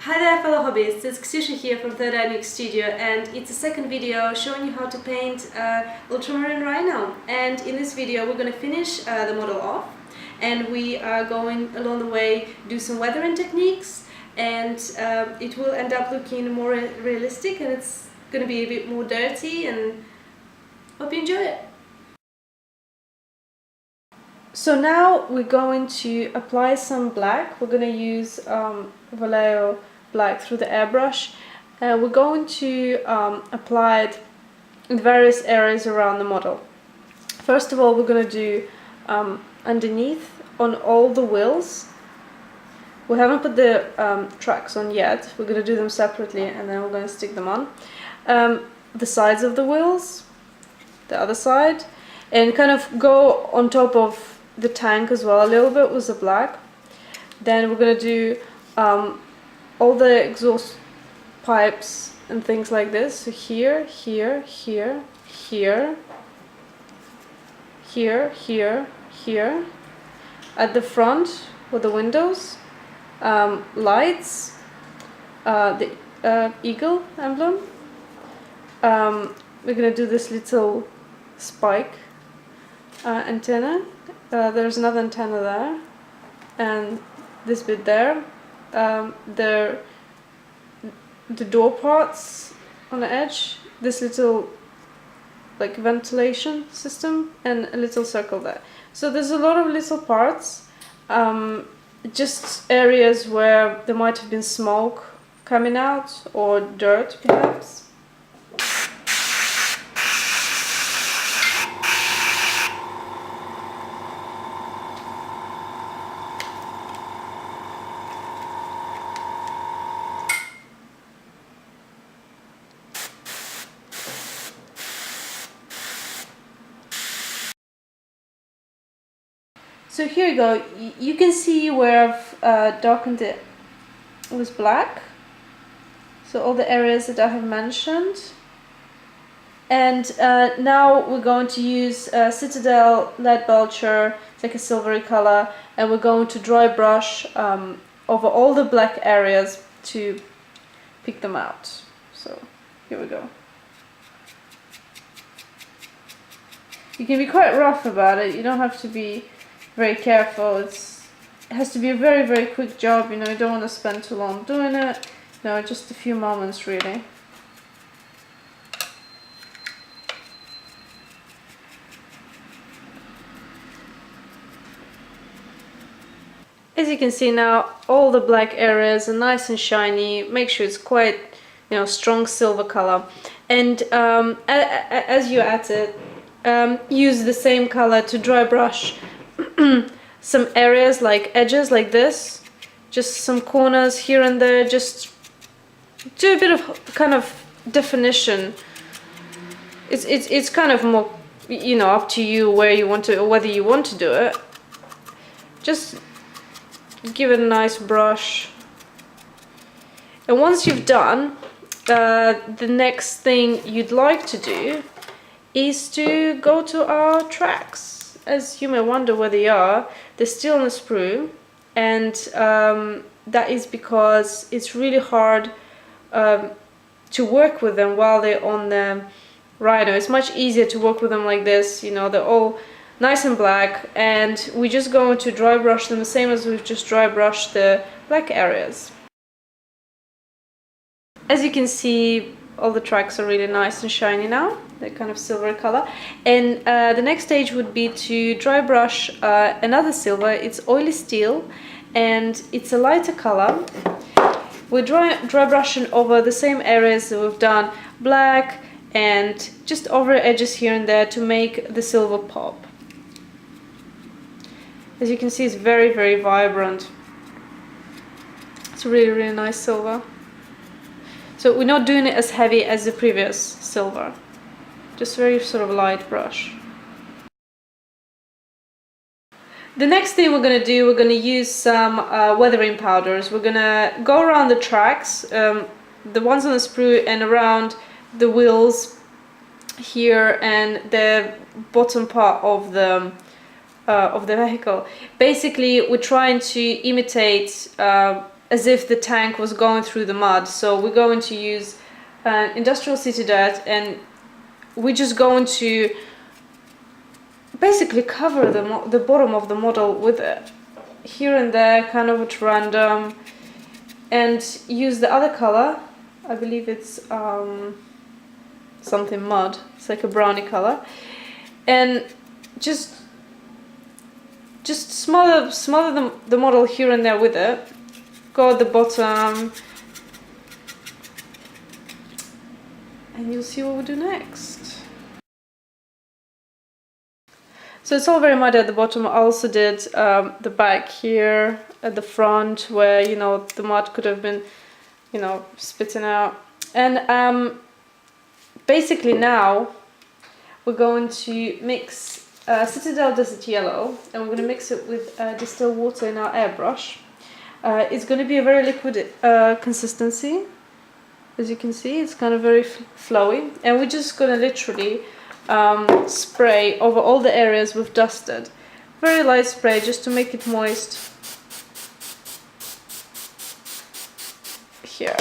Hi there fellow hobbyists, it's Ksyusha here from ThirdEyeNuke Studio, and it's the second video showing you how to paint Ultramarine Rhino. And in this video we're going to finish the model off, and we are going along the way do some weathering techniques, and it will end up looking more realistic, and it's going to be a bit more dirty, and hope you enjoy it. So now we're going to apply some black. We're going to use Vallejo black through the airbrush. We're going to apply it in various areas around the model. First of all, we're going to do underneath on all the wheels. We haven't put the tracks on yet. We're going to do them separately and then we're going to stick them on. The sides of the wheels, the other side, and kind of go on top of the tank as well a little bit with the black. Then we're going to do all the exhaust pipes and things like this. So here, here, here, here, here, here, here. At the front with the windows, lights, the eagle emblem. We're going to do this little spike antenna. There's another antenna there, and this bit there. The door parts on the edge, this little like ventilation system, and a little circle there. So there's a lot of little parts, just areas where there might have been smoke coming out or dirt perhaps. So here you go, you can see where I've darkened it with black, so all the areas that I have mentioned. And now we're going to use Citadel Leadbelcher, it's like a silvery color, and we're going to dry brush over all the black areas to pick them out. So here we go. You can be quite rough about it, you don't have to be very careful. It has to be a very, very quick job, you know, you don't want to spend too long doing it. No, just a few moments really. As you can see now, all the black areas are nice and shiny. Make sure it's quite, you know, strong silver color. And as you at it, use the same color to dry brush some areas like edges like this, just some corners here and there, just do a bit of kind of definition. It's kind of more, you know, up to you where you want to, or whether you want to do it. Just give it a nice brush. And once you've done, the next thing you'd like to do is to go to our tracks. As you may wonder where they are, they're still on the sprue, and that is because it's really hard to work with them while they're on the Rhino. It's much easier to work with them like this, you know, they're all nice and black, and we're just going to dry brush them the same as we've just dry brushed the black areas. As you can see, all the tracks are really nice and shiny now. They're kind of silver color. And the next stage would be to dry brush another silver. It's oily steel and it's a lighter color. We're dry brushing over the same areas that we've done black, and just over edges here and there to make the silver pop. As you can see, it's very, very vibrant. It's really, really nice silver. So we're not doing it as heavy as the previous silver, just very sort of light brush. The next thing we're going to do, we're going to use some weathering powders. We're going to go around the tracks, the ones on the sprue, and around the wheels here and the bottom part of the vehicle. Basically, we're trying to imitate as if the tank was going through the mud. So we're going to use industrial city dirt, and we're just going to basically cover the bottom of the model with here and there, kind of at random, and use the other color. I believe it's something mud. It's like a brownie color, and just smother the model here and there with it. Go at the bottom, and you'll see what we do next. So it's all very muddy at the bottom. I also did the back here at the front, where, you know, the mud could have been, you know, spitting out. And basically now we're going to mix Citadel Desert Yellow, and we're going to mix it with distilled water in our airbrush. It's going to be a very liquid consistency. As you can see, it's kind of very flowy, and we're just going to literally spray over all the areas we've dusted. Very light spray, just to make it moist. Here.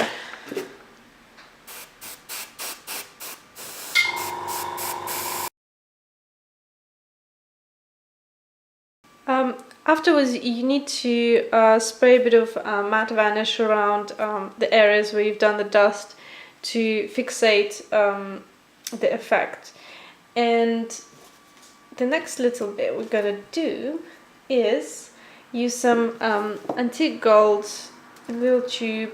Afterwards, you need to spray a bit of matte varnish around the areas where you've done the dust to fixate the effect. And the next little bit we're gonna do is use some antique gold, a little tube,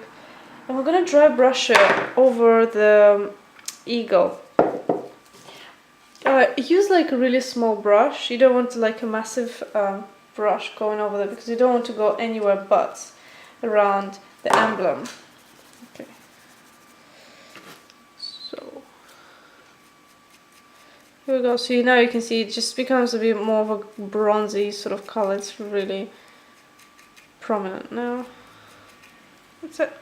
and we're gonna dry brush it over the eagle. Use like a really small brush. You don't want like a massive brush going over there, because you don't want to go anywhere but around the emblem. Okay. So here we go. So now you can see it just becomes a bit more of a bronzy sort of color. It's really prominent now. That's it.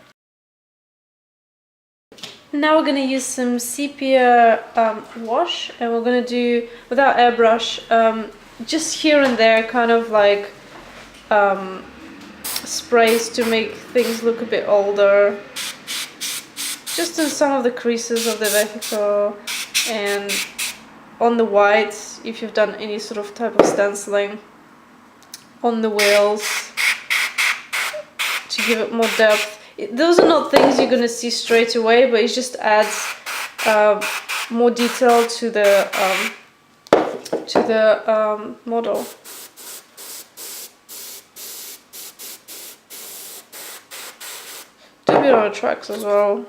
Now we're going to use some sepia wash, and we're going to do, with our airbrush, just here and there, kind of like sprays to make things look a bit older, just in some of the creases of the vehicle, and on the whites, if you've done any sort of type of stenciling, on the wheels, to give it more depth. Those are not things you're going to see straight away, but it just adds more detail to the model. Do a bit on the tracks as well.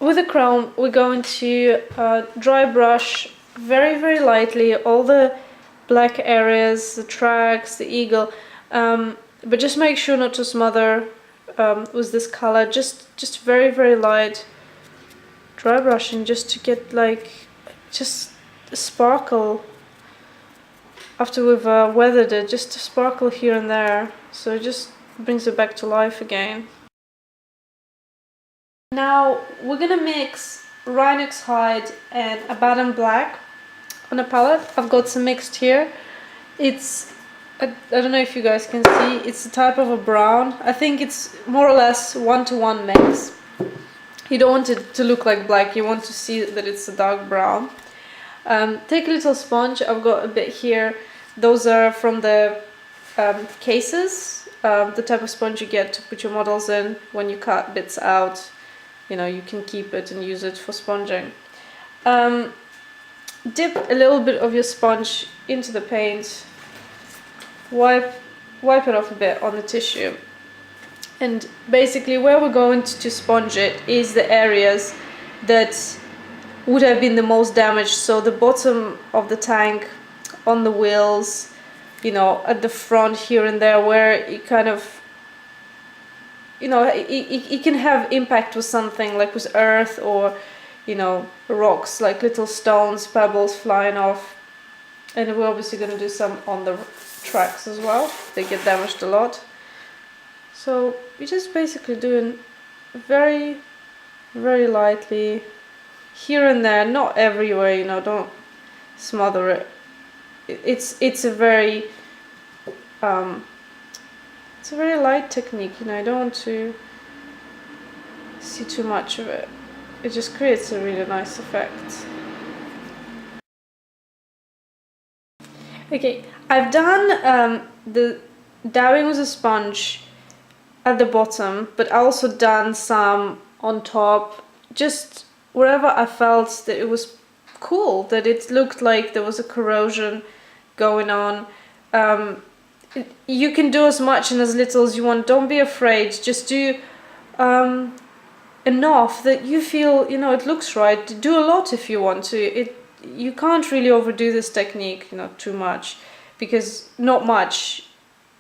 With the chrome, we're going to dry brush very, very lightly all the black areas, the tracks, the eagle. But just make sure not to smother with this color. Just very, very light dry brushing, just to get like just a sparkle after we've weathered it, just a sparkle here and there, so it just brings it back to life again. Now we're gonna mix Rhinox hide and Abaddon black on a palette. I've got some mixed here. It's I don't know if you guys can see, it's a type of a brown. I think it's more or less 1-to-1 mix. You don't want it to look like black, you want to see that it's a dark brown. Take a little sponge, I've got a bit here. Those are from the cases, the type of sponge you get to put your models in. When you cut bits out, you know, you can keep it and use it for sponging. Dip a little bit of your sponge into the paint. Wipe it off a bit on the tissue, and basically where we're going to sponge it is the areas that would have been the most damaged. So the bottom of the tank, on the wheels, you know, at the front here and there, where it kind of, you know, it can have impact with something like with earth, or, you know, rocks, like little stones, pebbles flying off. And we're obviously going to do some on the tracks as well. They get damaged a lot. So we're just basically doing very, very lightly here and there, not everywhere, you know, don't smother it. It's a very it's a very light technique, you know, I don't want to see too much of it. It just creates a really nice effect. Okay, I've done the dabbing with a sponge at the bottom, but I also done some on top, just wherever I felt that it was cool, that it looked like there was a corrosion going on. You can do as much and as little as you want. Don't be afraid. Just do enough that you feel, you know, it looks right. Do a lot if you want to. You can't really overdo this technique, you know, too much, because not much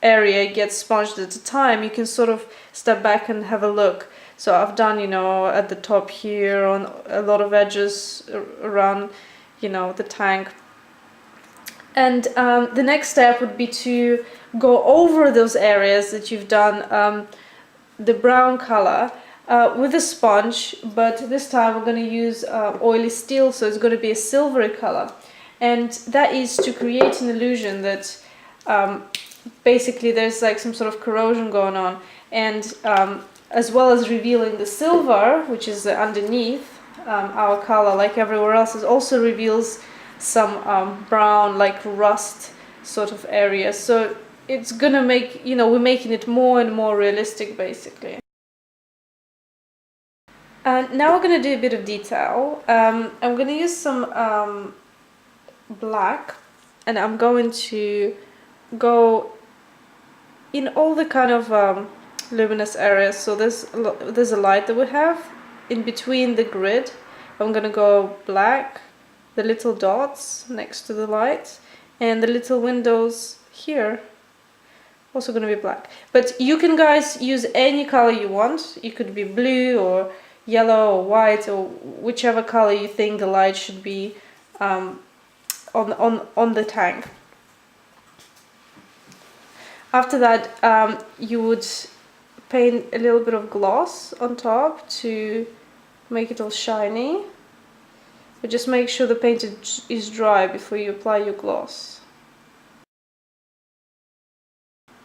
area gets sponged at a time. You can sort of step back and have a look. So I've done, you know, at the top here, on a lot of edges around, you know, the tank. And the next step would be to go over those areas that you've done the brown color with a sponge, but this time we're going to use oily steel, so it's going to be a silvery color. And that is to create an illusion that basically there's like some sort of corrosion going on, and as well as revealing the silver, which is underneath our color, like everywhere else, it also reveals some brown, like rust sort of area. So it's gonna make, you know, we're making it more and more realistic basically. And now we're gonna do a bit of detail. I'm gonna use some black, and I'm going to go in all the kind of luminous areas. So there's a light that we have in between the grid. I'm gonna go black, the little dots next to the light, and the little windows here also gonna be black. But you can, guys, use any color you want. It could be blue or yellow or white, or whichever color you think the light should be on the tank. After that, you would paint a little bit of gloss on top to make it all shiny. But just make sure the paint is dry before you apply your gloss.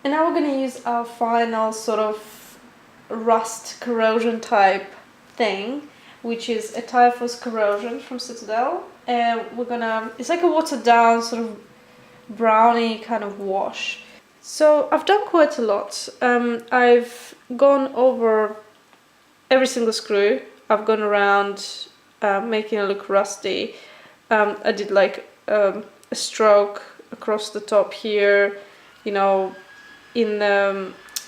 And now we're going to use our final sort of rust corrosion type thing, which is a Typhus corrosion from Citadel. And we're gonna, it's like a watered down sort of browny kind of wash. So I've done quite a lot. I've gone over every single screw. I've gone around making it look rusty. I did like a stroke across the top here, you know, in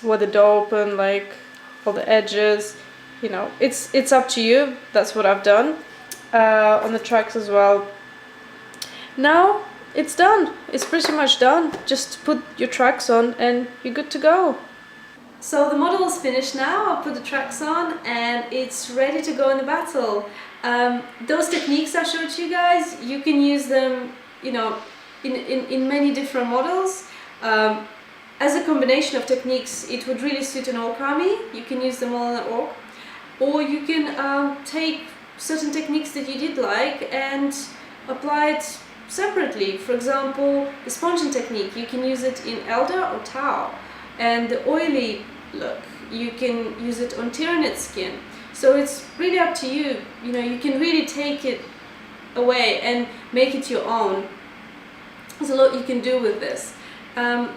where the door open, like all the edges. You know, it's up to you. That's what I've done on the tracks as well. Now it's done. It's pretty much done. Just put your tracks on and you're good to go. So the model is finished now. I'll put the tracks on and it's ready to go in the battle. Those techniques I showed you guys, you can use them, you know, in many different models. As a combination of techniques, it would really suit an orc army. You can use them all in an orc. Or you can take certain techniques that you did like and apply it separately. For example, the sponging technique, you can use it in Elder or Tau. And the oily look, you can use it on Tyranid skin. So it's really up to you. You know, you can really take it away and make it your own. There's a lot you can do with this.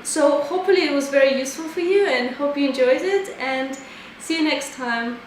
So hopefully it was very useful for you and hope you enjoyed it, and see you next time.